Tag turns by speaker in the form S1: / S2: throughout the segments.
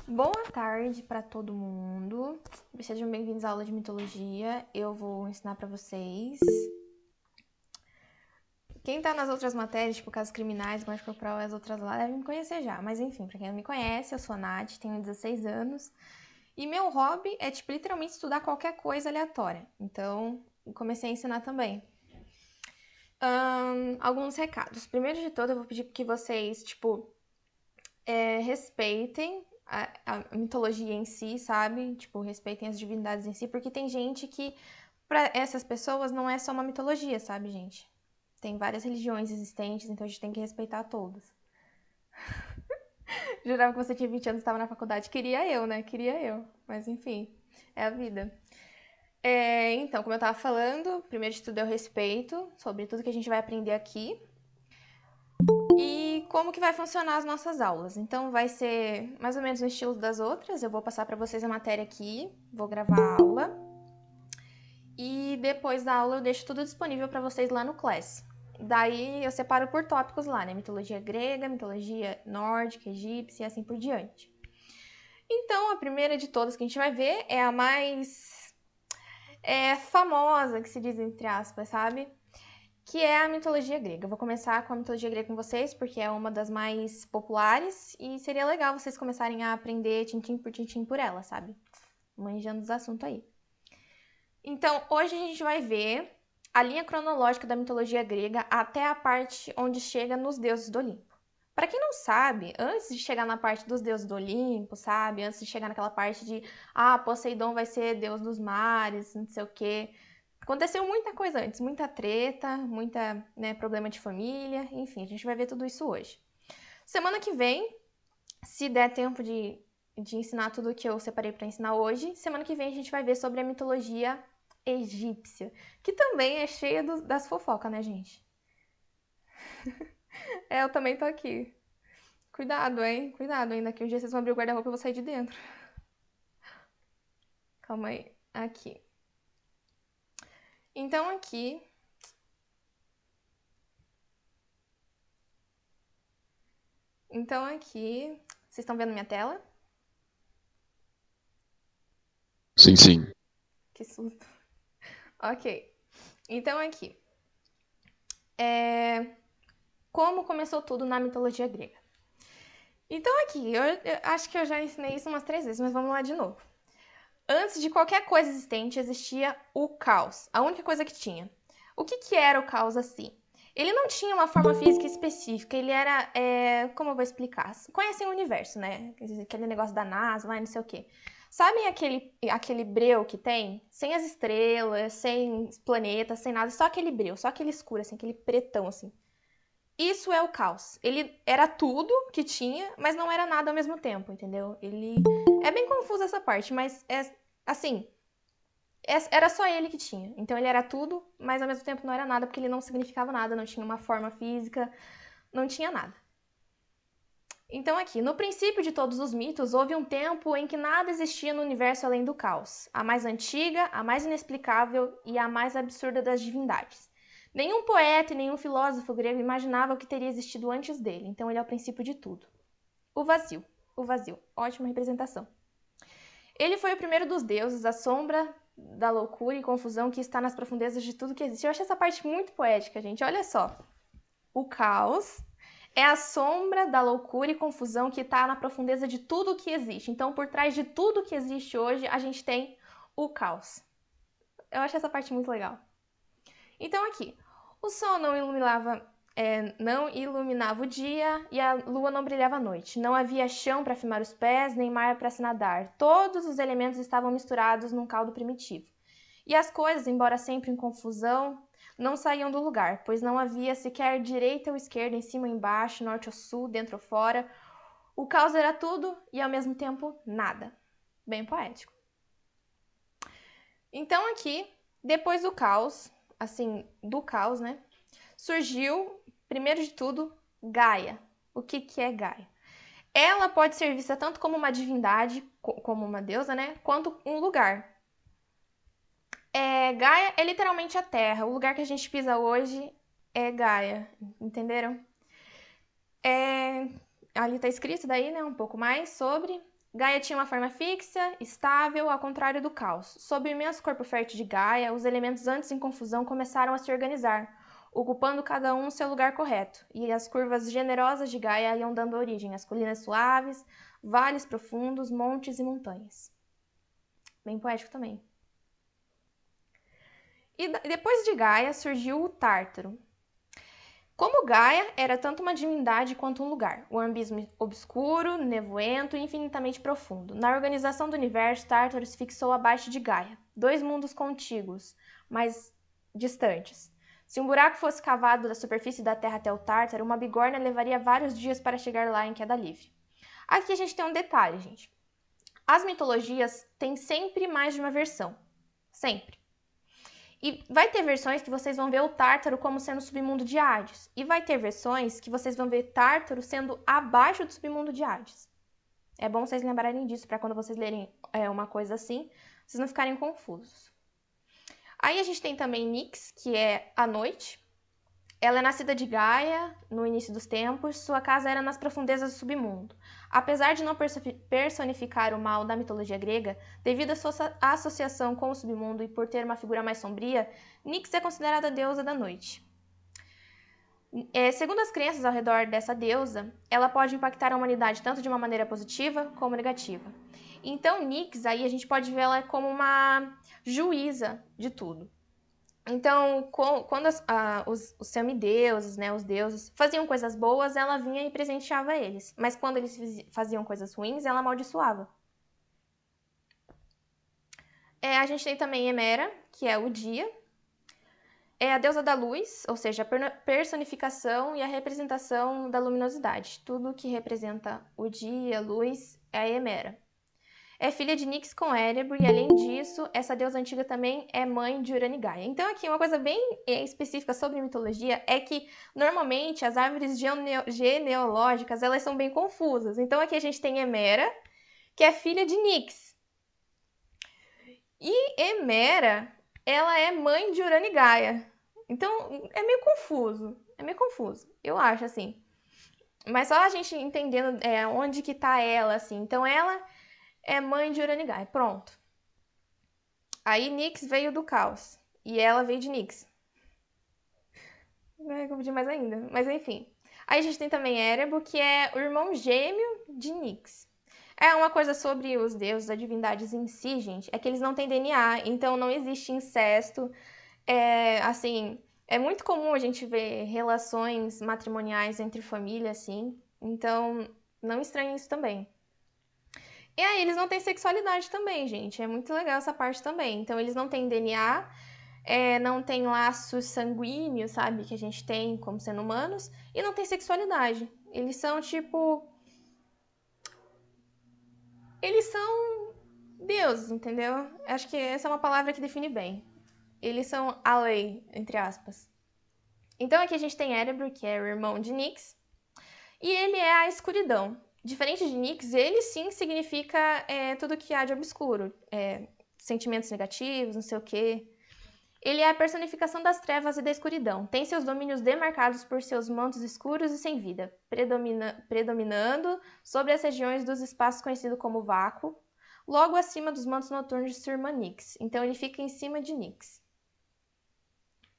S1: Boa tarde para todo mundo. Sejam bem-vindos à aula de mitologia. Eu vou ensinar para vocês. Quem tá nas outras matérias, tipo casos criminais, morte corporal e as outras lá, deve me conhecer já. Mas enfim, para quem não me conhece, eu sou a Nath, tenho 16 anos. E meu hobby é, tipo, literalmente estudar qualquer coisa aleatória. Então, comecei a ensinar também. Alguns recados. Primeiro de tudo, eu vou pedir que vocês, tipo, respeitem a mitologia em si, sabe? Tipo, respeitem as divindades em si, porque tem gente que, pra essas pessoas, não é só uma mitologia, sabe, gente? Tem várias religiões existentes, então a gente tem que respeitar todas. Jurava que você tinha 20 anos e estava na faculdade. Queria eu, né? Queria eu. Mas enfim, é a vida. Então, como eu tava falando, primeiro de tudo é o respeito sobre tudo que a gente vai aprender aqui. E como que vai funcionar as nossas aulas? Então vai ser mais ou menos no estilo das outras. Eu vou passar para vocês a matéria aqui, vou gravar a aula e depois da aula eu deixo tudo disponível para vocês lá no Class. Daí eu separo por tópicos lá, né? Mitologia grega, mitologia nórdica, egípcia e assim por diante. Então a primeira de todas que a gente vai ver é a mais famosa, que se diz entre aspas, sabe? Que é a mitologia grega. Eu vou começar com a mitologia grega com vocês, porque é uma das mais populares e seria legal vocês começarem a aprender tintim por ela, sabe? Manjando os assuntos aí. Então, hoje a gente vai ver a linha cronológica da mitologia grega até a parte onde chega nos deuses do Olimpo. Para quem não sabe, antes de chegar na parte dos deuses do Olimpo, sabe? Antes de chegar naquela parte de, Poseidon vai ser deus dos mares, não sei o quê. Aconteceu muita coisa antes, muita treta, muita problema de família, enfim, a gente vai ver tudo isso hoje. Semana que vem, se der tempo de ensinar tudo que eu separei para ensinar hoje, semana que vem a gente vai ver sobre a mitologia egípcia, que também é cheia das fofocas, né, gente? Eu também tô aqui. Cuidado, hein? Cuidado, hein? Daqui um dia vocês vão abrir o guarda-roupa e eu vou sair de dentro. Calma aí. Aqui. Então, aqui. Então, aqui. Vocês estão vendo minha tela?
S2: Sim, sim.
S1: Que susto. Ok. Então, aqui. Como começou tudo na mitologia grega? Então, aqui. Eu acho que eu já ensinei isso umas 3 vezes, mas vamos lá de novo. Antes de qualquer coisa existente, existia o caos. A única coisa que tinha. O que era o caos assim? Ele não tinha uma forma física específica, ele era. Como eu vou explicar? Conhecem o universo, né? Aquele negócio da NASA lá e não sei o quê. Sabem aquele breu que tem? Sem as estrelas, sem planetas, sem nada, só aquele breu, só aquele escuro, assim, aquele pretão, assim. Isso é o caos. Ele era tudo que tinha, mas não era nada ao mesmo tempo, entendeu? Ele. É bem confuso essa parte, mas assim, era só ele que tinha. Então ele era tudo, mas ao mesmo tempo não era nada, porque ele não significava nada, não tinha uma forma física, não tinha nada. Então, aqui, no princípio de todos os mitos, houve um tempo em que nada existia no universo além do caos, a mais antiga, a mais inexplicável e a mais absurda das divindades. Nenhum poeta e nenhum filósofo grego imaginava o que teria existido antes dele, então ele é o princípio de tudo. O vazio. O vazio. Ótima representação. Ele foi o primeiro dos deuses, a sombra da loucura e confusão que está nas profundezas de tudo que existe. Eu acho essa parte muito poética, gente. Olha só. O caos é a sombra da loucura e confusão que está na profundeza de tudo que existe. Então, por trás de tudo que existe hoje, a gente tem o caos. Eu acho essa parte muito legal. Então, aqui, o sol não iluminava o dia e a lua não brilhava à noite. Não havia chão para firmar os pés, nem mar para se nadar. Todos os elementos estavam misturados num caldo primitivo. E as coisas, embora sempre em confusão, não saíam do lugar, pois não havia sequer direita ou esquerda, em cima ou embaixo, norte ou sul, dentro ou fora. O caos era tudo e ao mesmo tempo nada. Bem poético. Então aqui, depois do caos, do caos, né? Surgiu, primeiro de tudo, Gaia. O que é Gaia? Ela pode ser vista tanto como uma divindade, como uma deusa, né? Quanto um lugar. Gaia é literalmente a Terra. O lugar que a gente pisa hoje é Gaia, entenderam? Ali tá escrito daí, né, um pouco mais sobre. Gaia tinha uma forma fixa, estável, ao contrário do caos. Sob o imenso corpo fértil de Gaia, os elementos antes em confusão começaram a se organizar, ocupando cada um seu lugar correto, e as curvas generosas de Gaia iam dando origem às colinas suaves, vales profundos, montes e montanhas. Bem poético também. E depois de Gaia surgiu o Tártaro. Como Gaia era tanto uma divindade quanto um lugar, um abismo obscuro, nevoento e infinitamente profundo. Na organização do universo, Tártaro se fixou abaixo de Gaia, dois mundos contíguos, mas distantes. Se um buraco fosse cavado da superfície da Terra até o Tártaro, uma bigorna levaria vários dias para chegar lá em queda livre. Aqui a gente tem um detalhe, gente. As mitologias têm sempre mais de uma versão. Sempre. E vai ter versões que vocês vão ver o Tártaro como sendo o submundo de Hades. E vai ter versões que vocês vão ver Tártaro sendo abaixo do submundo de Hades. É bom vocês lembrarem disso para quando vocês lerem uma coisa assim, vocês não ficarem confusos. Aí a gente tem também Nyx, que é a noite. Ela é nascida de Gaia no início dos tempos, sua casa era nas profundezas do submundo. Apesar de não personificar o mal da mitologia grega, devido à sua associação com o submundo e por ter uma figura mais sombria, Nyx é considerada a deusa da noite. Segundo as crenças ao redor dessa deusa, ela pode impactar a humanidade tanto de uma maneira positiva como negativa. Então, Nyx, aí a gente pode vê-la como uma juíza de tudo. Então, quando os semideuses, né, os deuses, faziam coisas boas, ela vinha e presenteava eles. Mas quando eles faziam coisas ruins, ela amaldiçoava. A gente tem também Hemera, que é o dia. É a deusa da luz, ou seja, a personificação e a representação da luminosidade. Tudo que representa o dia, a luz, é a Hemera. É filha de Nyx com Erebor e, além disso, essa deusa antiga também é mãe de Urano e Gaia. Então, aqui, uma coisa bem específica sobre mitologia é que, normalmente, as árvores genealógicas, elas são bem confusas. Então, aqui a gente tem Hemera, que é filha de Nyx. E Hemera, ela é mãe de Urano e Gaia. Então, é meio confuso. É meio confuso, eu acho, assim. Mas só a gente entendendo onde que tá ela, assim. Então, ela é mãe de Urano e Gaia. Pronto. Aí Nyx veio do caos. E ela veio de Nyx. Não é confundir mais ainda. Mas enfim. Aí a gente tem também Erebor, que é o irmão gêmeo de Nyx. É uma coisa sobre os deuses, as divindades em si, gente, é que eles não têm DNA, então não existe incesto. Assim, é muito comum a gente ver relações matrimoniais entre família, assim. Então, não estranhe isso também. E aí, eles não têm sexualidade também, gente. É muito legal essa parte também. Então, eles não têm DNA, não tem laços sanguíneos, sabe? Que a gente tem como sendo humanos. E não tem sexualidade. Eles são, tipo... Eles são deuses, entendeu? Acho que essa é uma palavra que define bem. Eles são a lei, entre aspas. Então, aqui a gente tem Erebor, que é o irmão de Nyx. E ele é a escuridão. Diferente de Nyx, ele sim significa tudo que há de obscuro. Sentimentos negativos, não sei o quê. Ele é a personificação das trevas e da escuridão. Tem seus domínios demarcados por seus mantos escuros e sem vida, predominando sobre as regiões dos espaços conhecidos como vácuo, logo acima dos mantos noturnos de sua irmã Nyx. Então ele fica em cima de Nyx.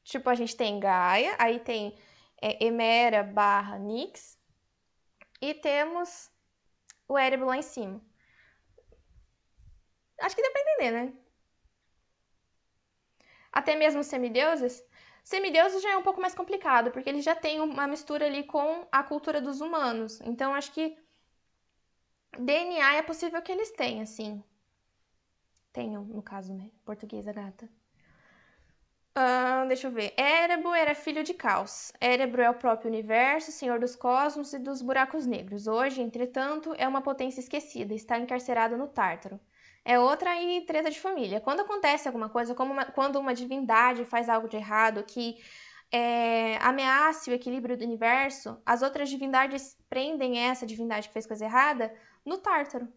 S1: Tipo, a gente tem Gaia, aí tem Hemera barra Nyx, e temos o Erebor lá em cima. Acho que dá pra entender, né? Até mesmo os semideuses. Semideuses já é um pouco mais complicado, porque eles já têm uma mistura ali com a cultura dos humanos. Então, acho que DNA é possível que eles tenham, assim. Tenham, no caso, né? Portuguesa gata. Deixa eu ver. Erebor era filho de Caos. Erebor é o próprio universo, senhor dos cosmos e dos buracos negros. Hoje, entretanto, é uma potência esquecida, está encarcerado no Tártaro. É outra aí treta de família. Quando acontece alguma coisa, quando uma divindade faz algo de errado que ameace o equilíbrio do universo, as outras divindades prendem essa divindade que fez coisa errada no Tártaro.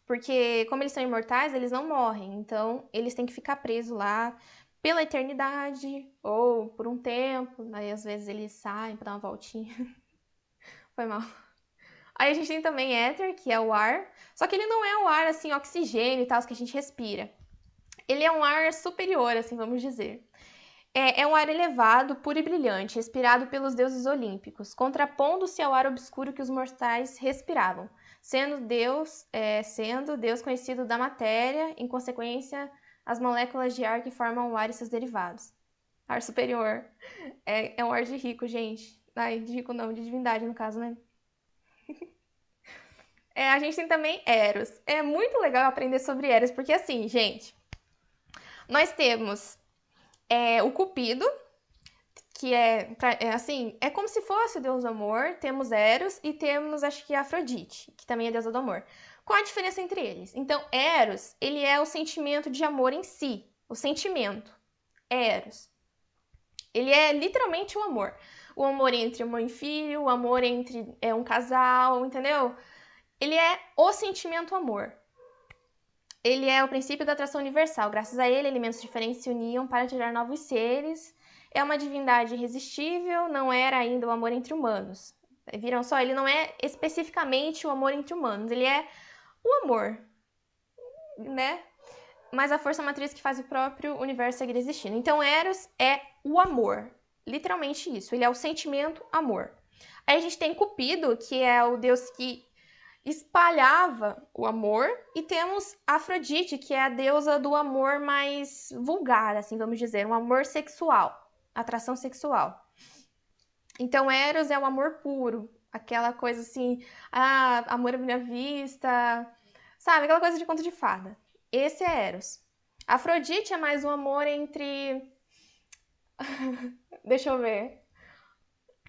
S1: Porque, como eles são imortais, eles não morrem. Então, eles têm que ficar presos lá pela eternidade ou por um tempo. Aí, às vezes, eles saem pra dar uma voltinha. Foi mal. Aí a gente tem também éter, que é o ar. Só que ele não é o ar, assim, oxigênio e tal, que a gente respira. Ele é um ar superior, assim, vamos dizer. É um ar elevado, puro e brilhante, respirado pelos deuses olímpicos, contrapondo-se ao ar obscuro que os mortais respiravam, sendo Deus conhecido da matéria, em consequência, as moléculas de ar que formam o ar e seus derivados. Ar superior. É um ar de rico, gente. Ai, de rico não, de divindade no caso, né? A gente tem também Eros. É muito legal aprender sobre Eros, porque assim, gente, nós temos o Cupido, que assim, é como se fosse o deus do amor. Temos Eros e temos, acho que, Afrodite, que também é deusa do amor. Qual a diferença entre eles? Então, Eros, ele é o sentimento de amor em si, o sentimento. Eros. Ele é literalmente o amor. O amor entre mãe e filho, o amor entre um casal, entendeu? Ele é o sentimento amor. Ele é o princípio da atração universal. Graças a ele, elementos diferentes se uniam para gerar novos seres. É uma divindade irresistível, não era ainda o amor entre humanos. Viram só? Ele não é especificamente o amor entre humanos, ele é o amor, né? Mas a força matriz que faz o próprio universo seguir existindo. Então, Eros é o amor. Literalmente isso. Ele é o sentimento amor. Aí a gente tem Cupido, que é o deus que espalhava o amor, e temos Afrodite, que é a deusa do amor mais vulgar, assim, vamos dizer, um amor sexual, atração sexual. Então, Eros é o amor puro, aquela coisa assim, amor à primeira vista, sabe, aquela coisa de conto de fada. Esse é Eros. Afrodite é mais um amor entre... Deixa eu ver.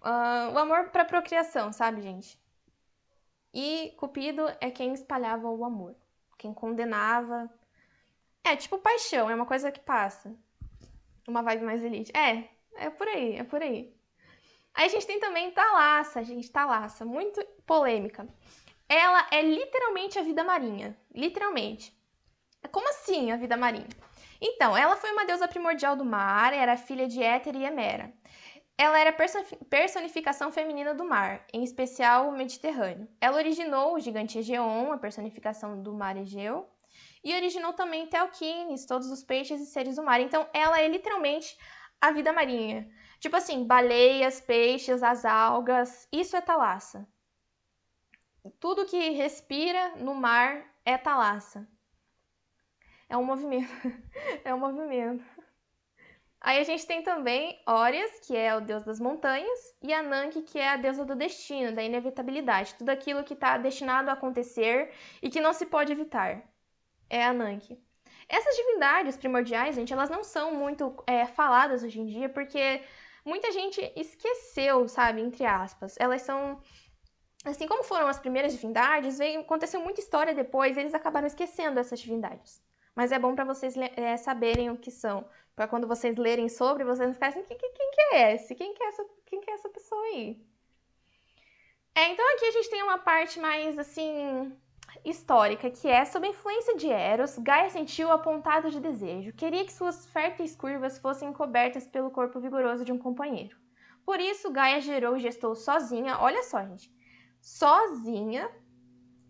S1: O amor pra procriação, sabe, gente? E Cupido é quem espalhava o amor, quem condenava. É tipo paixão, é uma coisa que passa. Uma vibe mais elite. É por aí, é por aí. Aí a gente tem também Thalassa, gente, Thalassa, muito polêmica. Ela é literalmente a vida marinha, literalmente. Como assim a vida marinha? Então, ela foi uma deusa primordial do mar, era filha de Éter e Hemera. Ela era personificação feminina do mar, em especial o Mediterrâneo. Ela originou o gigante Egeon, a personificação do mar Egeu, e originou também Teokines, todos os peixes e seres do mar. Então, ela é literalmente a vida marinha. Tipo assim, baleias, peixes, as algas, isso é Thalassa. Tudo que respira no mar é Thalassa. É um movimento. É um movimento. Aí a gente tem também Órias, que é o deus das montanhas, e Ananke, que é a deusa do destino, da inevitabilidade, tudo aquilo que está destinado a acontecer e que não se pode evitar. É Ananke. Essas divindades primordiais, gente, elas não são muito faladas hoje em dia, porque muita gente esqueceu, sabe, entre aspas. Elas são... Assim como foram as primeiras divindades, aconteceu muita história depois, eles acabaram esquecendo essas divindades. Mas é bom para vocês saberem o que são. Para quando vocês lerem sobre, vocês não ficarem assim, quem que é esse? Quem que é essa pessoa aí? Então aqui a gente tem uma parte mais, assim, histórica, que é sob a influência de Eros, Gaia sentiu apontado de desejo. Queria que suas férteis curvas fossem cobertas pelo corpo vigoroso de um companheiro. Por isso, Gaia gerou e gestou sozinha, olha só, gente, sozinha,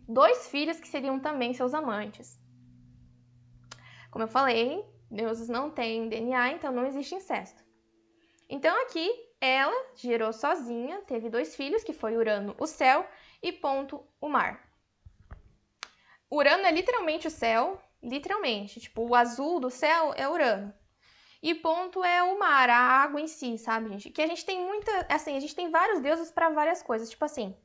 S1: 2 filhos que seriam também seus amantes. Como eu falei, deuses não têm DNA, então não existe incesto. Então aqui, ela gerou sozinha, teve 2 filhos, que foi Urano, o céu, e Ponto, o mar. Urano é literalmente o céu, literalmente, tipo, o azul do céu é Urano. E Ponto é o mar, a água em si, sabe, gente? Que a gente tem assim, a gente tem vários deuses para várias coisas, tipo assim,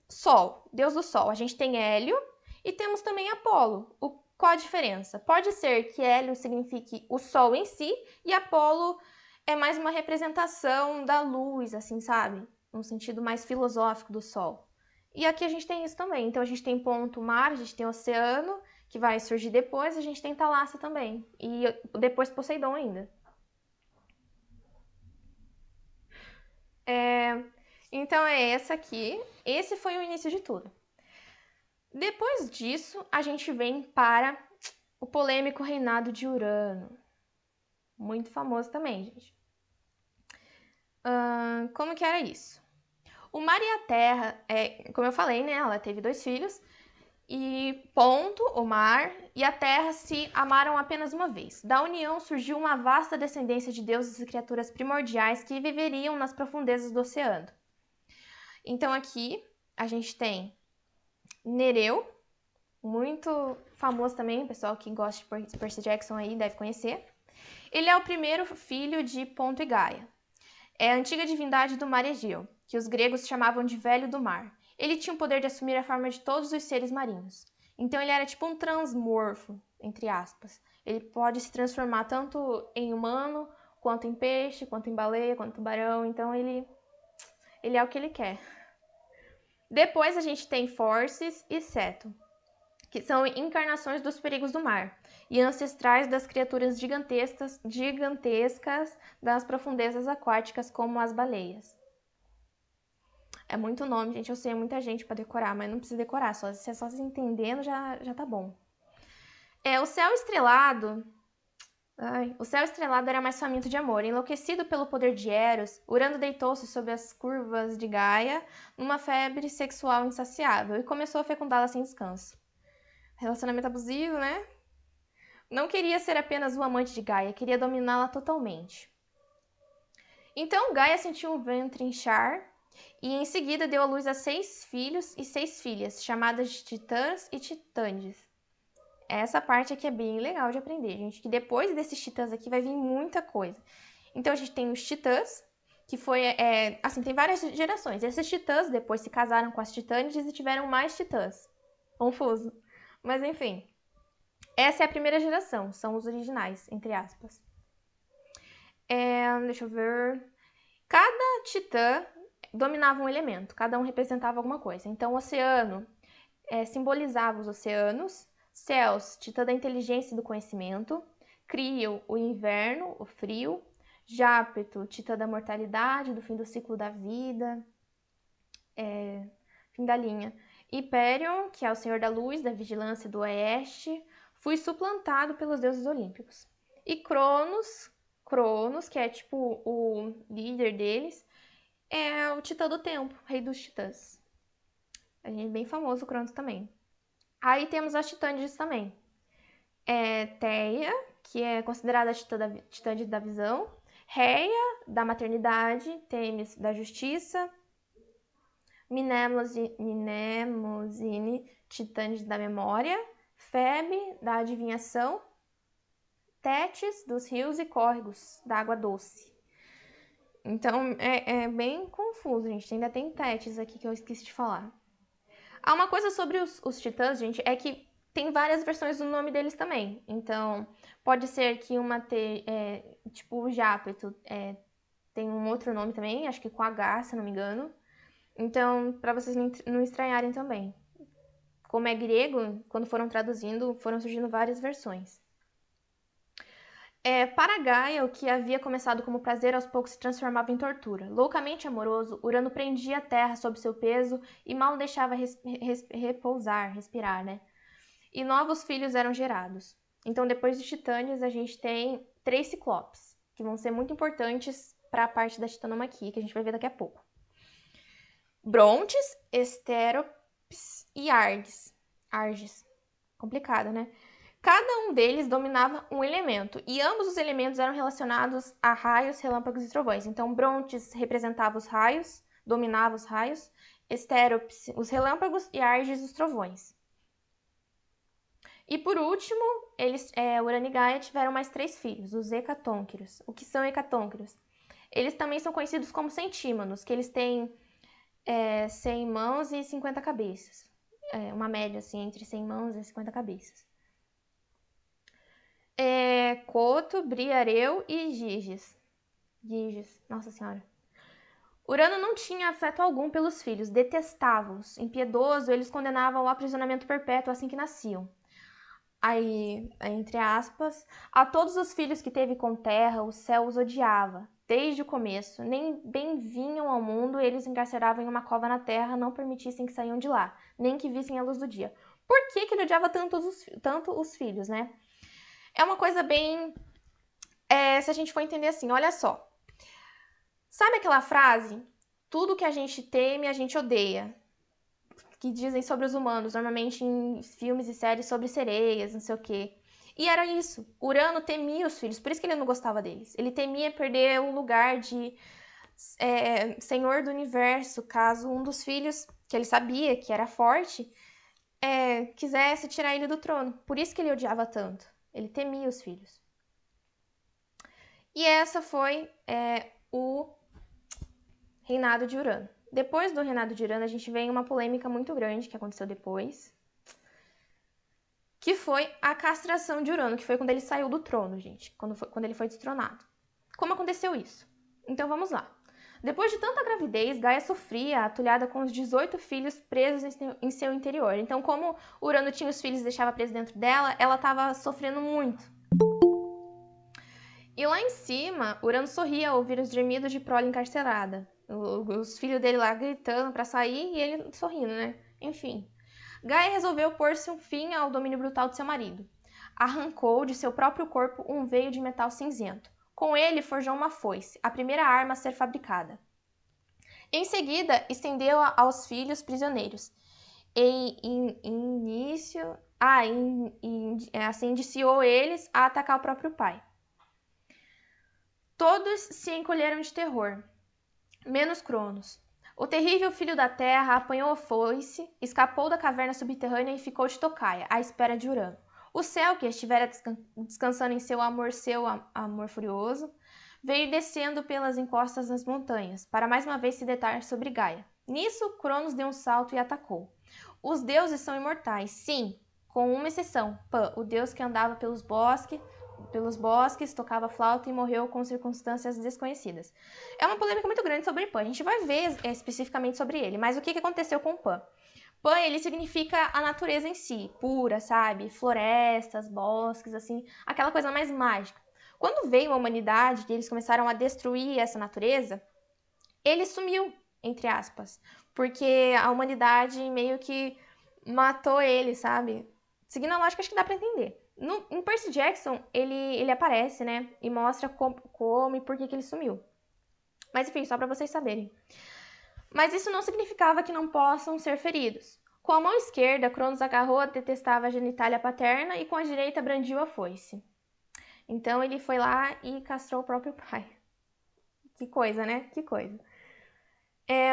S1: Sol, deus do Sol, a gente tem Hélio e temos também Apolo. Qual a diferença? Pode ser que Hélio signifique o Sol em si e Apolo é mais uma representação da luz, assim, sabe? Um sentido mais filosófico do Sol. E aqui a gente tem isso também. Então a gente tem Ponto, mar, a gente tem Oceano, que vai surgir depois, a gente tem Thalassa também. E depois Poseidon ainda. Então é essa aqui. Esse foi o início de tudo. Depois disso, a gente vem para o polêmico reinado de Urano. Muito famoso também, gente. Como que era isso? O mar e a terra, como eu falei, né? Ela teve 2 filhos. E ponto, o mar e a terra se amaram apenas uma vez. Da união surgiu uma vasta descendência de deuses e criaturas primordiais que viveriam nas profundezas do oceano. Então aqui a gente tem Nereu, muito famoso também, o pessoal que gosta de Percy Jackson aí deve conhecer. Ele é o primeiro filho de Ponto e Gaia. É a antiga divindade do mar Egeu, que os gregos chamavam de Velho do Mar. Ele tinha o poder de assumir a forma de todos os seres marinhos. Então ele era tipo um transmorfo, entre aspas. Ele pode se transformar tanto em humano, quanto em peixe, quanto em baleia, quanto em tubarão. Então ele é o que ele quer. Depois a gente tem Forces e Seto, que são encarnações dos perigos do mar e ancestrais das criaturas gigantescas das profundezas aquáticas, como as baleias. É muito nome, gente. Eu sei, é muita gente para decorar, mas não precisa decorar. Só se entendendo já tá bom. O céu estrelado. O céu estrelado era mais faminto de amor. Enlouquecido pelo poder de Eros, Urano deitou-se sob as curvas de Gaia numa febre sexual insaciável e começou a fecundá-la sem descanso. Relacionamento abusivo, né? Não queria ser apenas o amante de Gaia, queria dominá-la totalmente. Então Gaia sentiu o ventre inchar e em seguida deu à luz a 6 filhos e 6 filhas, chamadas de Titãs e Titândes. Essa parte aqui é bem legal de aprender, gente, que depois desses titãs aqui vai vir muita coisa. Então a gente tem os titãs, que foi, assim, tem várias gerações. Esses titãs depois se casaram com as titânides e tiveram mais titãs. Confuso. Mas enfim, essa é a primeira geração, são os originais, entre aspas. Deixa eu ver. Cada titã dominava um elemento, cada um representava alguma coisa. Então, o oceano simbolizava os oceanos, Céus, titã da inteligência e do conhecimento, Crio, o inverno, o frio, Jápeto, titã da mortalidade, do fim do ciclo da vida, fim da linha. Hyperion, que é o senhor da luz, da vigilância do oeste, foi suplantado pelos deuses olímpicos. E Cronos, que é tipo o líder deles, é o titã do tempo, rei dos titãs. A gente é bem famoso o Cronos também. Aí temos as titânides também. Teia, que é considerada a titã da visão. Reia, da maternidade. Temis, da justiça. Mnemosine, titânides da memória. Febe, da adivinhação. Tétis, dos rios e córregos, da água doce. Então, é bem confuso, gente. Ainda tem Tétis aqui que eu esqueci de falar. Há uma coisa sobre os titãs, gente, é que tem várias versões do nome deles também. Então, pode ser que uma tipo o Jápeto, tem um outro nome também, acho que com H, se não me engano. Então, para vocês não estranharem também. Como é grego, quando foram traduzindo, foram surgindo várias versões. Para Gaia, o que havia começado como prazer aos poucos se transformava em tortura. Loucamente amoroso, Urano prendia a terra sob seu peso e mal deixava repousar, respirar, né? E novos filhos eram gerados. Então, depois dos titãs, a gente tem 3 ciclopes, que vão ser muito importantes para a parte da titanomaquia, que a gente vai ver daqui a pouco. Brontes, Estéropes e Arges. Complicado, né? Cada um deles dominava um elemento, e ambos os elementos eram relacionados a raios, relâmpagos e trovões. Então, Brontes representava os raios, dominava os raios, Estéropes os relâmpagos e Arges os trovões. E por último, Urano e Gaia tiveram mais 3 filhos, os hecatônquiros. O que são hecatônquiros? Eles também são conhecidos como centímanos, que eles têm 100 mãos e 50 cabeças. Uma média assim, entre 100 mãos e 50 cabeças. Coto, Briareu e Giges. Nossa Senhora. Urano não tinha afeto algum pelos filhos, detestava-os. Impiedoso, eles condenavam ao aprisionamento perpétuo assim que nasciam. Aí, entre aspas, a todos os filhos que teve com terra, o céu os odiava, desde o começo. Nem bem vinham ao mundo, eles encarceravam em uma cova na terra, não permitissem que saiam de lá, nem que vissem a luz do dia. Por que ele odiava tanto os filhos, né? É uma coisa bem... se a gente for entender assim, olha só. Sabe aquela frase? tudo que a gente teme, a gente odeia. Que dizem sobre os humanos, normalmente em filmes e séries sobre sereias, não sei o quê. E era isso. Urano temia os filhos, por isso que ele não gostava deles. Ele temia perder o lugar de senhor do universo, caso um dos filhos, que ele sabia que era forte, quisesse tirar ele do trono. Por isso que ele odiava tanto. Ele temia os filhos. E essa foi o reinado de Urano. Depois do reinado de Urano, a gente vem uma polêmica muito grande que aconteceu depois, que foi a castração de Urano, que foi quando ele saiu do trono, gente, quando ele foi destronado. Como aconteceu isso? Então vamos lá. Depois de tanta gravidez, Gaia sofria, atulhada com os 18 filhos presos em seu interior. Então, como Urano tinha os filhos e deixava presos dentro dela, ela estava sofrendo muito. E lá em cima, Urano sorria ao ouvir os gemidos de prole encarcerada. Os filhos dele lá gritando para sair e ele sorrindo, né? Enfim. Gaia resolveu pôr-se um fim ao domínio brutal de seu marido. Arrancou de seu próprio corpo um veio de metal cinzento. Com ele, forjou uma foice, a primeira arma a ser fabricada. Em seguida, estendeu-a aos filhos prisioneiros. Assim indiciou eles a atacar o próprio pai. Todos se encolheram de terror, menos Cronos. O terrível filho da terra apanhou a foice, escapou da caverna subterrânea e ficou de tocaia, à espera de Urano. O céu, que estivera descansando em seu amor furioso, veio descendo pelas encostas das montanhas, para mais uma vez se deitar sobre Gaia. Nisso, Cronos deu um salto e atacou. Os deuses são imortais, sim, com uma exceção, Pan, o deus que andava pelos bosques, tocava flauta e morreu com circunstâncias desconhecidas. É uma polêmica muito grande sobre Pan. A gente vai ver especificamente sobre ele, mas o que aconteceu com Pan? Pan, ele significa a natureza em si, pura, sabe? Florestas, bosques, assim, aquela coisa mais mágica. Quando veio a humanidade e eles começaram a destruir essa natureza, ele sumiu, entre aspas, porque a humanidade meio que matou ele, sabe? Seguindo a lógica, acho que dá pra entender. Em Percy Jackson, ele aparece, né? E mostra como e por que ele sumiu. Mas enfim, só pra vocês saberem. Mas isso não significava que não possam ser feridos. Com a mão esquerda, Cronos agarrou a detestável genitália paterna e com a direita brandiu a foice. Então ele foi lá e castrou o próprio pai. Que coisa, né? Que coisa.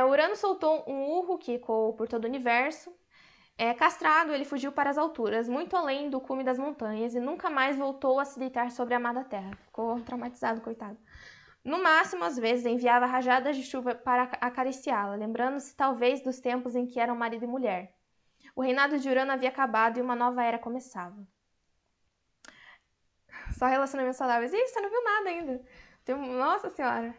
S1: Urano soltou um urro que ecoou por todo o universo. Castrado, ele fugiu para as alturas, muito além do cume das montanhas, e nunca mais voltou a se deitar sobre a amada terra. Ficou traumatizado, coitado. No máximo, às vezes, enviava rajadas de chuva para acariciá-la, lembrando-se talvez dos tempos em que eram marido e mulher. O reinado de Urano havia acabado e uma nova era começava. Só relacionamentos saudáveis. Ih, você não viu nada ainda. Nossa Senhora.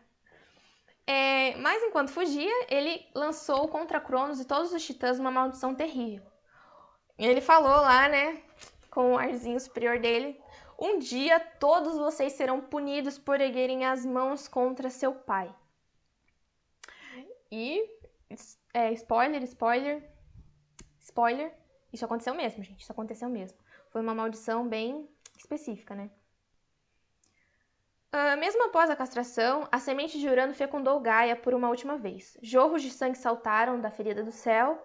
S1: Mas enquanto fugia, ele lançou contra Cronos e todos os titãs uma maldição terrível. Ele falou lá, né, com o arzinho superior dele: um dia todos vocês serão punidos por erguerem as mãos contra seu pai. E, spoiler, isso aconteceu mesmo, gente, isso aconteceu mesmo. Foi uma maldição bem específica, né? Mesmo após a castração, a semente de Urano fecundou Gaia por uma última vez. Jorros de sangue saltaram da ferida do céu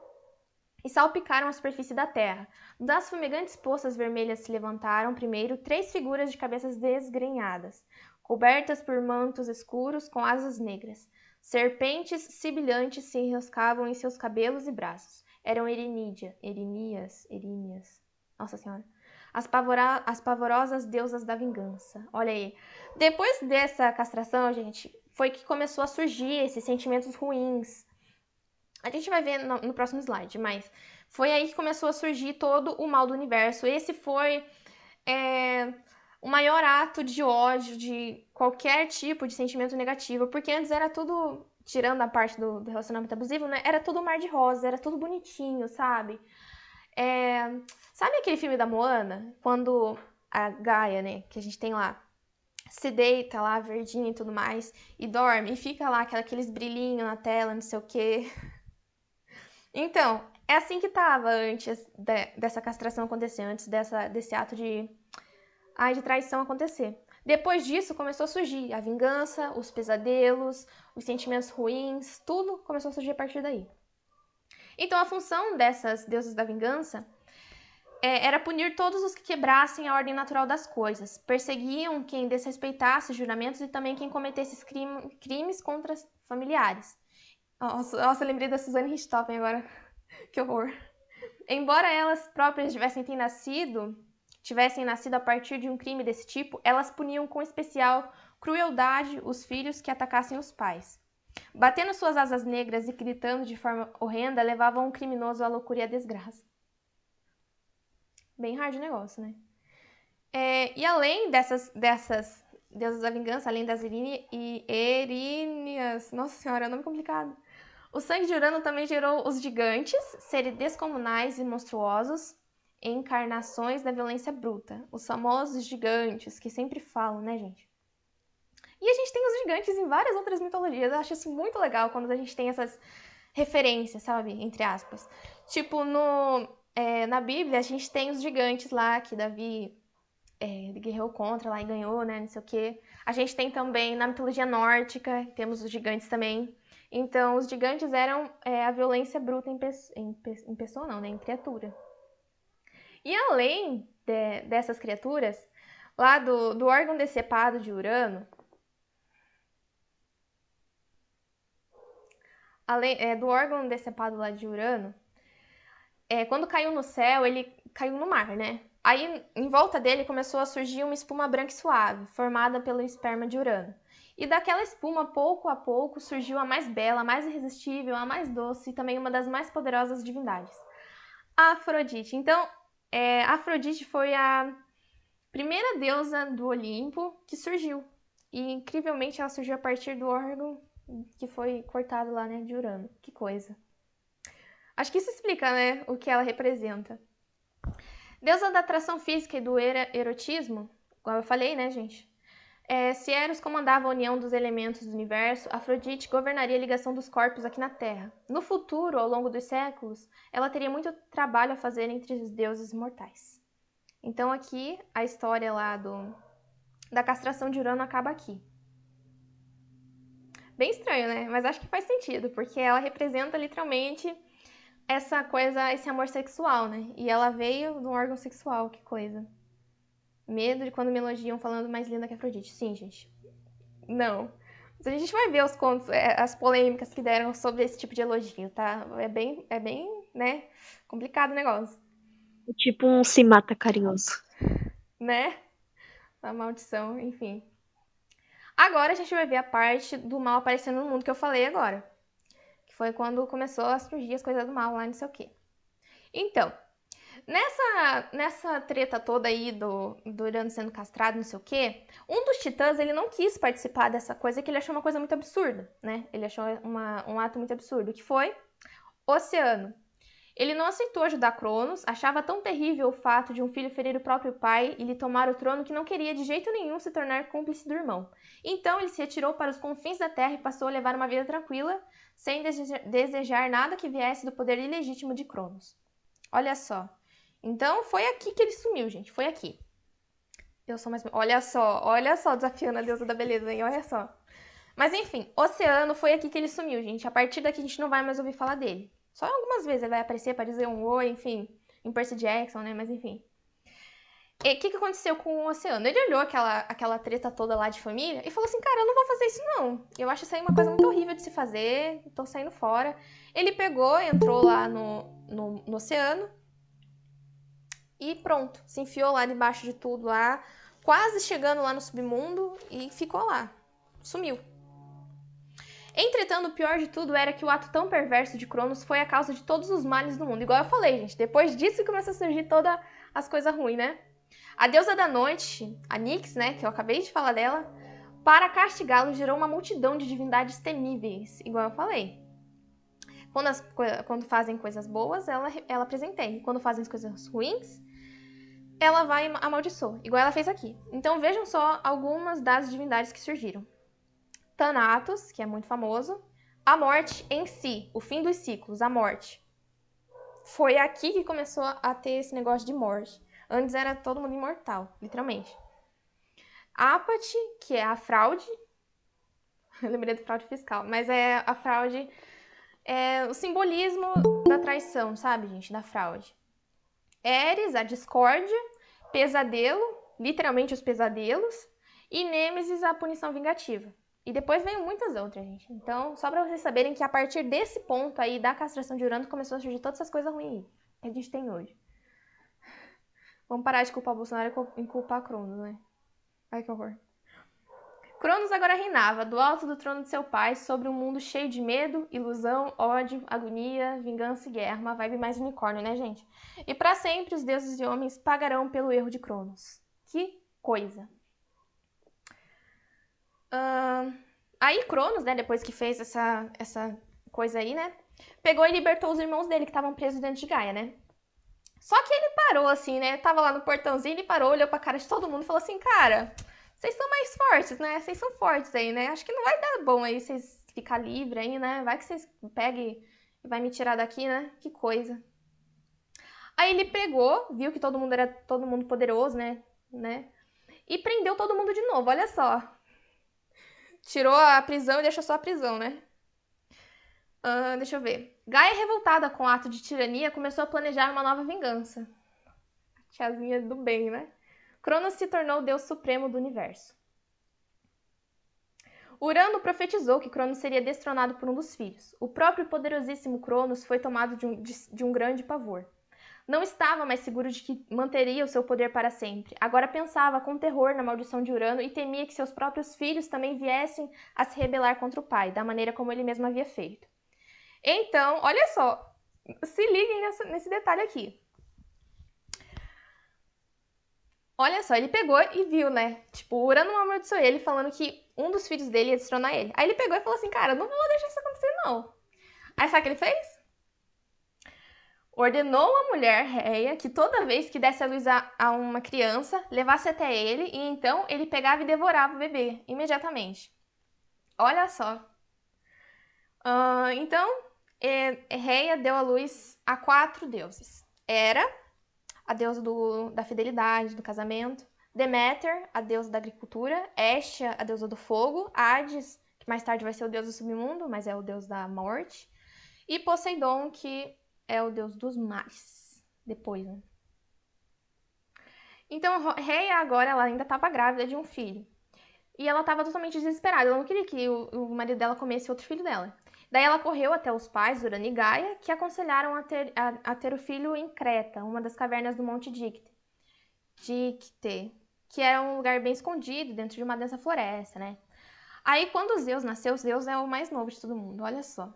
S1: e salpicaram a superfície da terra. Das fumegantes poças vermelhas se levantaram primeiro 3 figuras de cabeças desgrenhadas, cobertas por mantos escuros com asas negras. Serpentes sibilantes se enroscavam em seus cabelos e braços. Eram Erinias. Nossa Senhora. As pavorosas deusas da vingança. Olha aí. Depois dessa castração, gente, foi que começou a surgir esses sentimentos ruins. A gente vai ver no próximo slide, mas foi aí que começou a surgir todo o mal do universo. Esse foi o maior ato de ódio, de qualquer tipo de sentimento negativo, porque antes era tudo, tirando a parte do relacionamento abusivo, né? Era tudo mar de rosa, era tudo bonitinho, sabe? Sabe aquele filme da Moana? Quando a Gaia, né, que a gente tem lá, se deita lá, verdinha e tudo mais, e dorme, e fica lá aqueles brilhinhos na tela, não sei o quê. Então, é assim que tava antes dessa castração acontecer, antes desse ato de traição acontecer. Depois disso, começou a surgir a vingança, os pesadelos, os sentimentos ruins, tudo começou a surgir a partir daí. Então, a função dessas deusas da vingança era punir todos os que quebrassem a ordem natural das coisas. Perseguiam quem desrespeitasse os juramentos e também quem cometesse crimes contra familiares. Nossa, eu lembrei da Suzane Richthofen agora. Que horror. Embora elas próprias tivessem nascido a partir de um crime desse tipo, elas puniam com especial crueldade os filhos que atacassem os pais. Batendo suas asas negras e gritando de forma horrenda, levavam um criminoso à loucura e à desgraça. Bem hard o negócio, né? E além dessas deusas da vingança, além das Eríneas, nossa senhora, é um nome complicado. O sangue de Urano também gerou os gigantes, seres descomunais e monstruosos, encarnações da violência bruta. Os famosos gigantes, que sempre falam, né, gente? E a gente tem os gigantes em várias outras mitologias. Eu acho isso muito legal quando a gente tem essas referências, sabe? Entre aspas. Tipo, na Bíblia, a gente tem os gigantes lá que Davi guerreou contra lá e ganhou, né? Não sei o quê. A gente tem também na mitologia nórdica, temos os gigantes também. Então, os gigantes eram a violência bruta em pessoa, não, né? Em criatura. E além dessas criaturas, lá do órgão decepado de Urano, do órgão decepado lá de Urano, quando caiu no céu, ele caiu no mar, né? Aí, em volta dele, começou a surgir uma espuma branca e suave, formada pelo esperma de Urano. E daquela espuma, pouco a pouco, surgiu a mais bela, a mais irresistível, a mais doce e também uma das mais poderosas divindades, a Afrodite. Então, Afrodite foi a primeira deusa do Olimpo que surgiu. E, incrivelmente, ela surgiu a partir do órgão que foi cortado lá, né, de Urano. Que coisa. Acho que isso explica, né, o que ela representa. Deusa da atração física e do erotismo, igual eu falei, né, gente? Se Eros comandava a união dos elementos do universo, Afrodite governaria a ligação dos corpos aqui na Terra. No futuro, ao longo dos séculos, ela teria muito trabalho a fazer entre os deuses mortais. Então aqui, a história lá da castração de Urano acaba aqui. Bem estranho, né? Mas acho que faz sentido, porque ela representa literalmente essa coisa, esse amor sexual, né? E ela veio de um órgão sexual, que coisa. Medo de quando me elogiam falando mais linda que Afrodite. Sim, gente. Não. Mas a gente vai ver os contos, as polêmicas que deram sobre esse tipo de elogio, tá? É bem, né? Complicado o negócio.
S3: Tipo um se mata carinhoso.
S1: Né? A maldição, enfim. Agora a gente vai ver a parte do mal aparecendo no mundo que eu falei agora. Que foi quando começou a surgir as coisas do mal lá, não sei o quê. Então, nessa treta toda aí do Urano sendo castrado, não sei o quê, um dos titãs, ele não quis participar dessa coisa, que ele achou uma coisa muito absurda, né? Ele achou um ato muito absurdo, que foi Oceano. Ele não aceitou ajudar Cronos, achava tão terrível o fato de um filho ferir o próprio pai e lhe tomar o trono que não queria de jeito nenhum se tornar cúmplice do irmão. Então ele se retirou para os confins da terra e passou a levar uma vida tranquila, sem desejar nada que viesse do poder ilegítimo de Cronos. Olha só. Então foi aqui que ele sumiu, gente. Foi aqui. Eu sou mais. Olha só, desafiando a deusa da beleza, hein? Olha só. Mas enfim, Oceano foi aqui que ele sumiu, gente. A partir daqui a gente não vai mais ouvir falar dele. Só algumas vezes ele vai aparecer para dizer um oi, enfim, em Percy Jackson, né? Mas enfim. E o que aconteceu com o Oceano? Ele olhou aquela treta toda lá de família e falou assim: cara, eu não vou fazer isso não. Eu acho isso aí uma coisa muito horrível de se fazer, tô saindo fora. Ele pegou, entrou lá no oceano e pronto. Se enfiou lá debaixo de tudo lá, quase chegando lá no submundo e ficou lá. Sumiu. Entretanto, o pior de tudo era que o ato tão perverso de Cronos foi a causa de todos os males do mundo. Igual eu falei, gente, depois disso começou a surgir todas as coisas ruins, né? A deusa da noite, a Nyx, né, que eu acabei de falar dela, para castigá-lo gerou uma multidão de divindades temíveis, igual eu falei. Quando fazem coisas boas, ela presenteia. Quando fazem coisas ruins, ela vai e amaldiçoa, igual ela fez aqui. Então vejam só algumas das divindades que surgiram. Thanatos, que é muito famoso. A morte em si, o fim dos ciclos, a morte. Foi aqui que começou a ter esse negócio de morte. Antes era todo mundo imortal, literalmente. Apate, que é a fraude. Eu lembrei do fraude fiscal, mas é a fraude, é o simbolismo da traição, sabe, gente? Da fraude. Eris, a discórdia. Pesadelo, literalmente os pesadelos. E Nêmesis, a punição vingativa. E depois veio muitas outras, gente. Então, só pra vocês saberem que a partir desse ponto aí da castração de Urano começou a surgir todas essas coisas ruins que a gente tem hoje. Vamos parar de culpar o Bolsonaro e culpar Cronos, né? Ai, que horror. Cronos agora reinava, do alto do trono de seu pai, sobre um mundo cheio de medo, ilusão, ódio, agonia, vingança e guerra. Uma vibe mais unicórnio, né, gente? E para sempre os deuses e homens pagarão pelo erro de Cronos. Que coisa. Aí Cronos, né, depois que fez essa coisa aí, né, pegou e libertou os irmãos dele que estavam presos dentro de Gaia, né? Só que ele parou assim, né? Tava lá no portãozinho, ele parou, olhou pra cara de todo mundo e falou assim, cara, vocês são mais fortes, né? Vocês são fortes aí, né? Acho que não vai dar bom aí vocês ficar livre aí, né? Vai que vocês peguem e vai me tirar daqui, né? Que coisa. Aí ele pegou, viu que todo mundo era todo mundo poderoso, né? E prendeu todo mundo de novo, olha só. Tirou a prisão e deixou só a prisão, né? Deixa eu ver. Gaia, revoltada com o ato de tirania, começou a planejar uma nova vingança. Tiazinha do bem, né? Cronos se tornou o deus supremo do universo. Urano profetizou que Cronos seria destronado por um dos filhos. O próprio poderosíssimo Cronos foi tomado de um grande pavor. Não estava mais seguro de que manteria o seu poder para sempre. Agora pensava com terror na maldição de Urano e temia que seus próprios filhos também viessem a se rebelar contra o pai, da maneira como ele mesmo havia feito. Então, olha só, se liguem nesse detalhe aqui. Olha só, ele pegou e viu, né? Tipo, o Urano amaldiçoou ele, falando que um dos filhos dele ia destronar ele. Aí ele pegou e falou assim, cara, não vou deixar isso acontecer, não. Aí sabe o que ele fez? Ordenou a mulher, Reia, que toda vez que desse a luz a uma criança, levasse até ele, e então ele pegava e devorava o bebê, imediatamente. Olha só. Então, Reia deu à luz a 4 deuses. Hera, a deusa da fidelidade, do casamento. Deméter, a deusa da agricultura. Hestia, a deusa do fogo. Hades, que mais tarde vai ser o deus do submundo, mas é o deus da morte. E Poseidon, que é o deus dos mares. Depois, né? Então, Reia agora, ela ainda estava grávida de um filho. E ela estava totalmente desesperada. Ela não queria que o marido dela comesse outro filho dela. Daí ela correu até os pais, Urano e Gaia, que aconselharam a ter o filho em Creta, uma das cavernas do Monte Dicte, que era um lugar bem escondido, dentro de uma densa floresta, né? Aí quando Zeus nasceu, Zeus é o mais novo de todo mundo, olha só.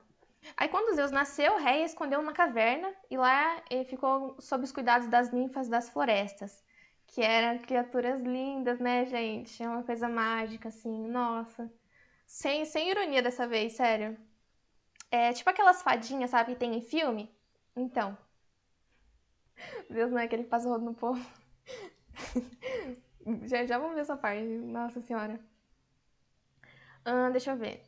S1: Aí quando Zeus nasceu, Reia escondeu numa caverna e lá ele ficou sob os cuidados das ninfas das florestas, que eram criaturas lindas, né, gente? É uma coisa mágica, assim, nossa. Sem ironia dessa vez, sério. É tipo aquelas fadinhas, sabe, que tem em filme? Então. Deus não é aquele que passa o rodo no povo. Já vamos ver essa parte. Nossa senhora. Deixa eu ver.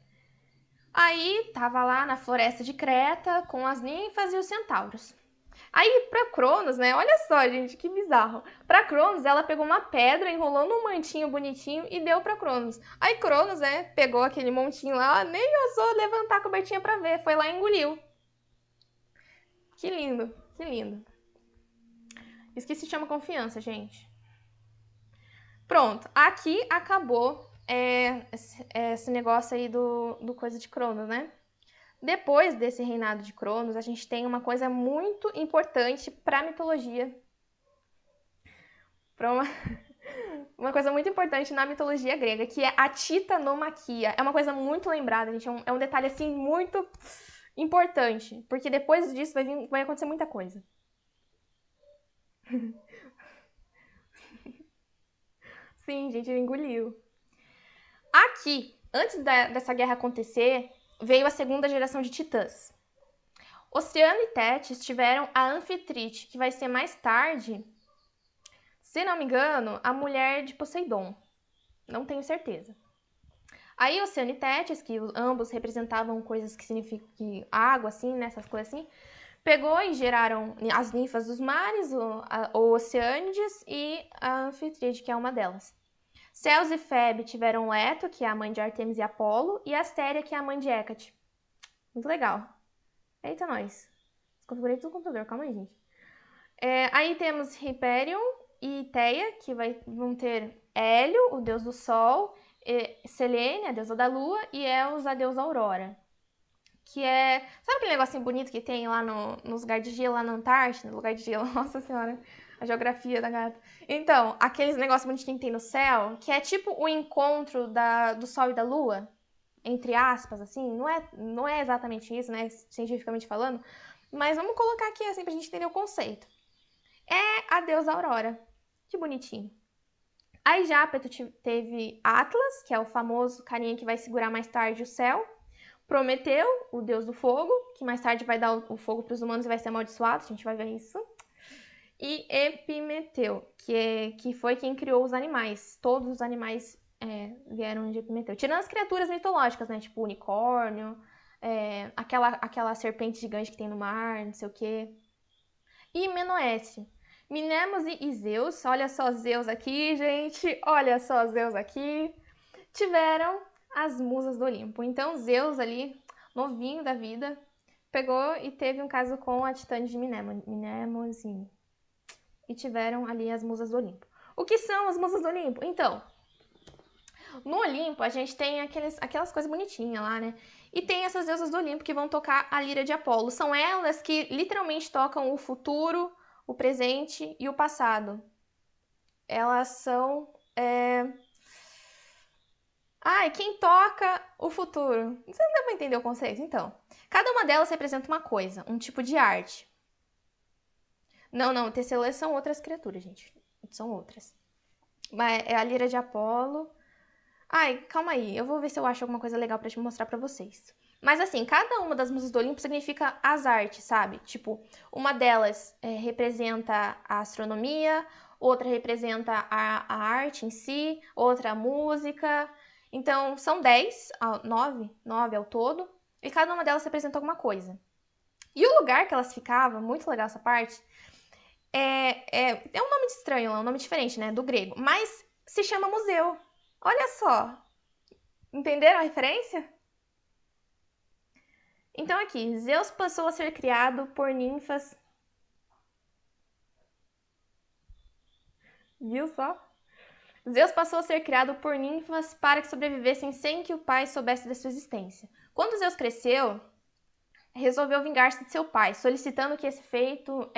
S1: Aí tava lá na floresta de Creta com as ninfas e os centauros. Aí pra Cronos, né? Olha só, gente, que bizarro. Pra Cronos, ela pegou uma pedra, enrolou num mantinho bonitinho e deu pra Cronos. Aí Cronos, né, pegou aquele montinho lá, nem ousou levantar a cobertinha pra ver, foi lá e engoliu. Que lindo, que lindo. Isso que se chama confiança, gente. Pronto, aqui acabou esse negócio aí do coisa de Cronos, né? Depois desse reinado de Cronos, a gente tem uma coisa muito importante para a mitologia. Uma coisa muito importante na mitologia grega, que é a titanomaquia. É uma coisa muito lembrada, gente. É um detalhe, assim, muito importante. Porque depois disso vai acontecer muita coisa. Sim, gente, ele engoliu. Aqui, antes dessa guerra acontecer, veio a segunda geração de titãs. Oceano e Tétis tiveram a Anfitrite, que vai ser mais tarde, se não me engano, a mulher de Poseidon. Não tenho certeza. Aí Oceano e Tétis, que ambos representavam coisas que significam água, assim, né, essas coisas assim, pegou e geraram as ninfas dos mares, o Oceânides e a Anfitrite, que é uma delas. Zeus e Febe tiveram Leto, que é a mãe de Artemis e Apolo, e Astéria, que é a mãe de Hécate. Muito legal. Eita, nós. Configurei tudo no computador, calma aí, gente. Aí temos Hyperion e Theia, que vão ter Hélio, o deus do sol, Selene, a deusa da lua, e Eos, a deusa Aurora. Que é... Sabe aquele negocinho bonito que tem lá nos lugares de gelo, lá na Antártida? No lugar de gelo, nossa senhora, a geografia da gata. Então, aqueles negócios bonitinhos que tem no céu, que é tipo o encontro do sol e da lua, entre aspas, assim, não é exatamente isso, né, cientificamente falando, mas vamos colocar aqui assim pra gente entender o conceito. É a deusa Aurora. Que bonitinho. Aí Jápeto teve Atlas, que é o famoso carinha que vai segurar mais tarde o céu. Prometeu, o deus do fogo, que mais tarde vai dar o fogo para os humanos e vai ser amaldiçoado, a gente vai ver isso. E Epimeteu, que foi quem criou os animais. Todos os animais vieram de Epimeteu. Tirando as criaturas mitológicas, né? Tipo unicórnio, aquela serpente gigante que tem no mar, não sei o quê. E Menoécio. Minemos e Zeus, olha só Zeus aqui, gente, olha só Zeus aqui, tiveram as musas do Olimpo. Então Zeus ali, novinho da vida, pegou e teve um caso com a titã de Minemos e tiveram ali as musas do Olimpo. O que são as musas do Olimpo? Então, no Olimpo a gente tem aquelas coisas bonitinhas lá, né? E tem essas deusas do Olimpo que vão tocar a lira de Apolo. São elas que literalmente tocam o futuro, o presente e o passado. Elas são... quem toca o futuro? Você não deu pra entender o conceito? Então, cada uma delas representa uma coisa, um tipo de arte. Não, Tesselas são outras criaturas, gente. São outras. Mas é a lira de Apolo. Calma aí, eu vou ver se eu acho alguma coisa legal pra te mostrar pra vocês. Mas assim, cada uma das musas do Olimpo significa as artes, sabe? Tipo, uma delas representa a astronomia, outra representa a arte em si, outra a música. Então, são 10, 9 ao todo, e cada uma delas representa alguma coisa. E o lugar que elas ficavam, muito legal essa parte, é um nome estranho, é um nome diferente, né, do grego, mas se chama museu. Olha só, entenderam a referência? Então aqui, Zeus passou a ser criado por ninfas. Viu só? Zeus passou a ser criado por ninfas para que sobrevivessem sem que o pai soubesse da sua existência. Quando Zeus cresceu, resolveu vingar-se de seu pai, solicitando que esse feito...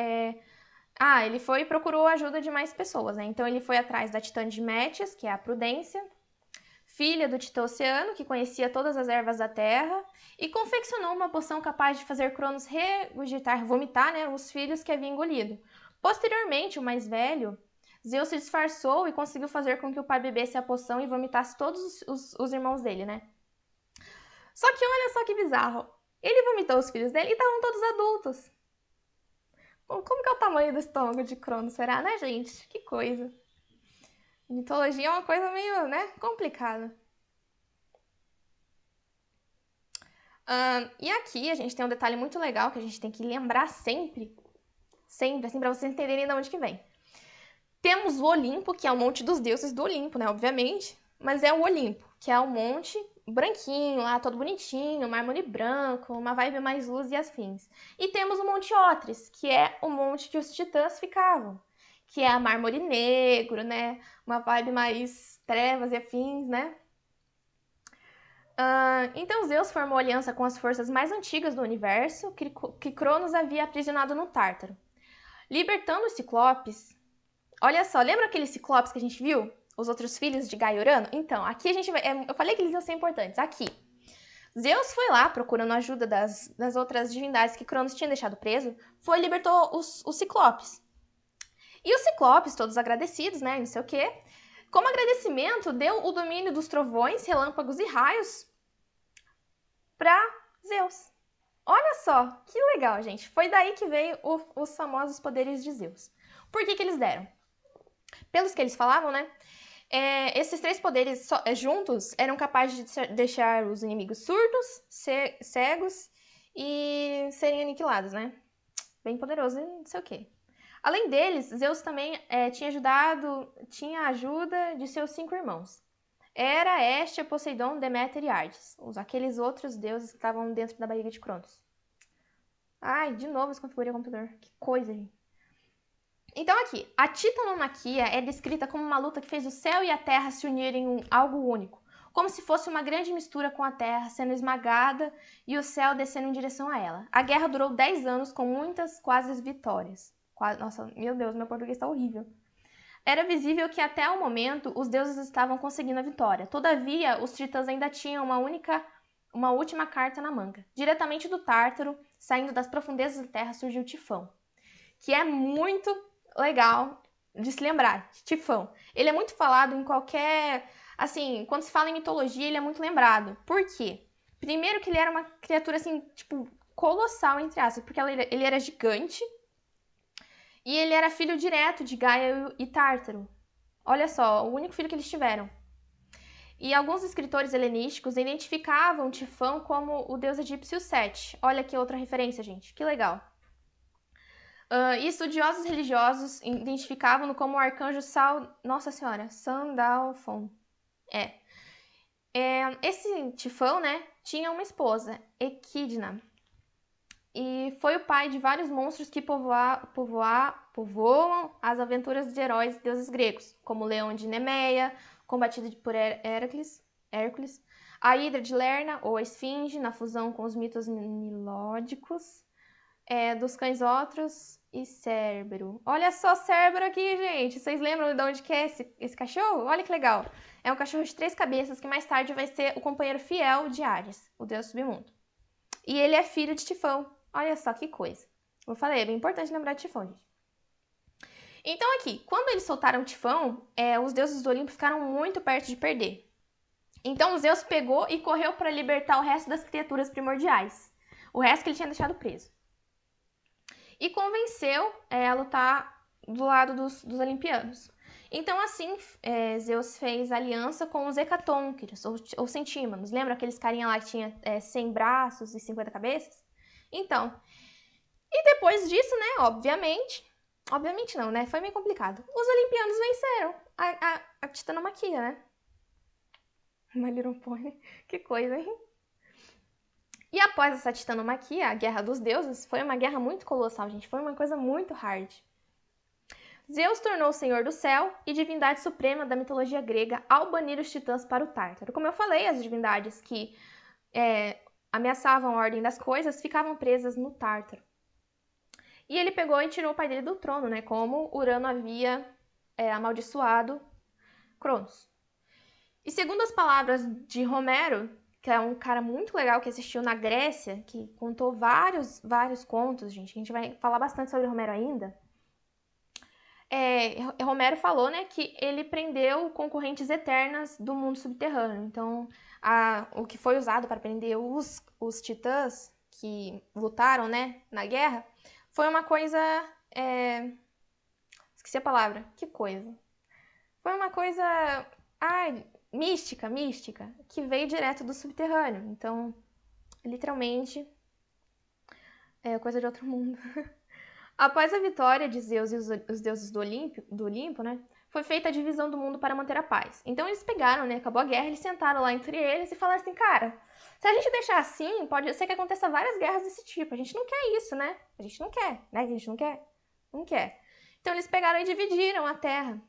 S1: ele foi e procurou a ajuda de mais pessoas, né? Então ele foi atrás da titã de Métis, que é a Prudência, filha do Titã Oceano, que conhecia todas as ervas da terra, e confeccionou uma poção capaz de fazer Cronos vomitar, né, os filhos que havia engolido. Posteriormente, o mais velho, Zeus se disfarçou e conseguiu fazer com que o pai bebesse a poção e vomitasse todos os irmãos dele, né? Só que olha só que bizarro. Ele vomitou os filhos dele e estavam todos adultos. Como que é o tamanho do estômago de Cronos, será, né, gente? Que coisa. Mitologia é uma coisa meio, né, complicada. E aqui a gente tem um detalhe muito legal que a gente tem que lembrar sempre, assim, pra vocês entenderem de onde que vem. Temos o Olimpo, que é o monte dos deuses do Olimpo, né, obviamente, mas é o Olimpo, que é um monte branquinho lá, todo bonitinho, mármore branco, uma vibe mais luz e afins. E temos o Monte Otris, que é o monte que os titãs ficavam, que é a mármore negro, né, uma vibe mais trevas e afins, né. Então Zeus formou aliança com as forças mais antigas do universo, que Cronos havia aprisionado no Tártaro. Libertando os Ciclopes... Olha só, lembra aqueles Ciclopes que a gente viu? Os outros filhos de Gaia e Urano? Então, aqui a gente vai... eu falei que eles iam ser importantes. Aqui. Zeus foi lá, procurando ajuda das outras divindades que Cronos tinha deixado preso, foi e libertou os Ciclopes. E os Ciclopes, todos agradecidos, né, não sei o quê, como agradecimento, deu o domínio dos trovões, relâmpagos e raios para Zeus. Olha só, que legal, gente. Foi daí que veio os famosos poderes de Zeus. Por que eles deram? Pelos que eles falavam, né? Esses três poderes juntos eram capazes de deixar os inimigos surdos, cegos e serem aniquilados, né? Bem poderoso e não sei o quê. Além deles, Zeus também tinha a ajuda de seus 5 irmãos. Hera, Hestia, Poseidon, Deméter e Hades. Aqueles outros deuses que estavam dentro da barriga de Cronos. Ai, de novo desconfigurei o computador. Que coisa, gente. Então aqui, a titanomaquia é descrita como uma luta que fez o céu e a terra se unirem em algo único. Como se fosse uma grande mistura com a terra sendo esmagada e o céu descendo em direção a ela. A guerra durou 10 anos com muitas quase vitórias. Nossa, meu Deus, meu português está horrível. Era visível que até o momento os deuses estavam conseguindo a vitória. Todavia, os titãs ainda tinham uma última carta na manga. Diretamente do Tártaro, saindo das profundezas da terra, surgiu Tifão, que é muito legal de se lembrar. Tifão. Ele é muito falado em qualquer... Assim, quando se fala em mitologia, ele é muito lembrado. Por quê? Primeiro que ele era uma criatura, assim, tipo, colossal, entre aspas, porque ele era gigante e ele era filho direto de Gaia e Tártaro. Olha só, o único filho que eles tiveram. E alguns escritores helenísticos identificavam Tifão como o deus egípcio Sete. Olha que outra referência, gente. Que legal. E estudiosos religiosos identificavam-no como o arcanjo Nossa Senhora, Sandalfon. Esse Tifão, né, tinha uma esposa, Equidna. E foi o pai de vários monstros que povoam as aventuras de heróis deuses gregos, como o leão de Nemeia, combatido por Hércules, a Hidra de Lerna, ou a Esfinge, na fusão com os mitos nilódicos, dos cães Otros e Cérbero. Olha só Cérbero aqui, gente! Vocês lembram de onde que é esse cachorro? Olha que legal! É um cachorro de 3 cabeças que mais tarde vai ser o companheiro fiel de Ares, o deus submundo. E ele é filho de Tifão. Olha só que coisa. Eu falei, é bem importante lembrar de Tifão, gente. Então aqui, quando eles soltaram Tifão, os deuses do Olimpo ficaram muito perto de perder. Então Zeus pegou e correu para libertar o resto das criaturas primordiais. O resto que ele tinha deixado preso. E convenceu a lutar do lado dos olimpianos. Então assim, Zeus fez aliança com os hecatônquiros, ou centímanos. Lembra aqueles carinha lá que tinha 100 braços e 50 cabeças? Então, e depois disso, né, obviamente não, né, foi meio complicado. Os olimpianos venceram a titanomaquia, né? My Little Pony, que coisa, hein? E após essa titanomaquia, a Guerra dos Deuses, foi uma guerra muito colossal, gente, foi uma coisa muito hard. Zeus tornou o Senhor do Céu e divindade suprema da mitologia grega ao banir os titãs para o Tártaro. Como eu falei, as divindades que ameaçavam a ordem das coisas ficavam presas no Tártaro. E ele pegou e tirou o pai dele do trono, né? Como Urano havia amaldiçoado Cronos. E segundo as palavras de Homero, que é um cara muito legal que assistiu na Grécia, que contou vários contos, gente. A gente vai falar bastante sobre Homero ainda. Homero falou, né, que ele prendeu concorrentes eternas do mundo subterrâneo. Então, o que foi usado para prender os titãs que lutaram, né, na guerra, foi uma coisa... Esqueci a palavra. Que coisa. Foi uma coisa... mística, que veio direto do subterrâneo. Então, literalmente, é coisa de outro mundo. Após a vitória de Zeus e os deuses do Olimpo, né, foi feita a divisão do mundo para manter a paz. Então eles pegaram, né, acabou a guerra, eles sentaram lá entre eles e falaram assim, cara, se a gente deixar assim, pode ser que aconteça várias guerras desse tipo. A gente não quer isso, né? A gente não quer, né? A gente não quer. Não quer. Então eles pegaram e dividiram a terra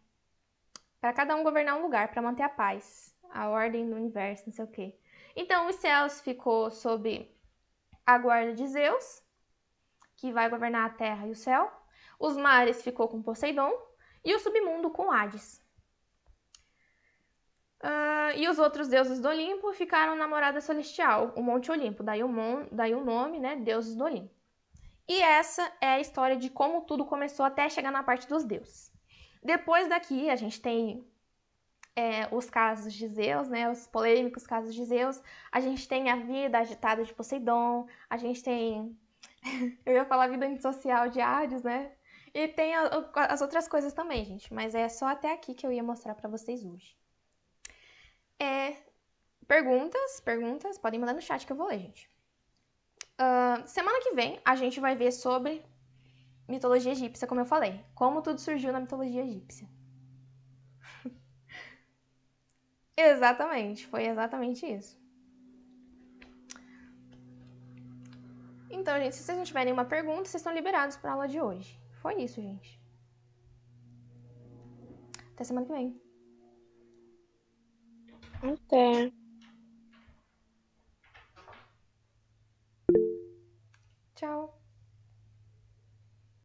S1: para cada um governar um lugar, para manter a paz, a ordem do universo, não sei o quê. Então os céus ficou sob a guarda de Zeus, que vai governar a terra e o céu. Os mares ficou com Poseidon e o submundo com Hades. E os outros deuses do Olimpo ficaram na morada celestial, o Monte Olimpo, daí o nome, né, deuses do Olimpo. E essa é a história de como tudo começou até chegar na parte dos deuses. Depois daqui, a gente tem os casos de Zeus, né, os polêmicos casos de Zeus. A gente tem a vida agitada de Poseidon, a gente tem... Eu ia falar vida antissocial de Hades, né? E tem as outras coisas também, gente. Mas é só até aqui que eu ia mostrar pra vocês hoje. Perguntas, podem mandar no chat que eu vou ler, gente. Semana que vem a gente vai ver sobre mitologia egípcia, como eu falei. Como tudo surgiu na mitologia egípcia. Exatamente, foi exatamente isso. Então, gente, se vocês não tiverem nenhuma pergunta, vocês estão liberados para a aula de hoje. Foi isso, gente. Até semana que vem.
S3: Até.
S1: Tchau.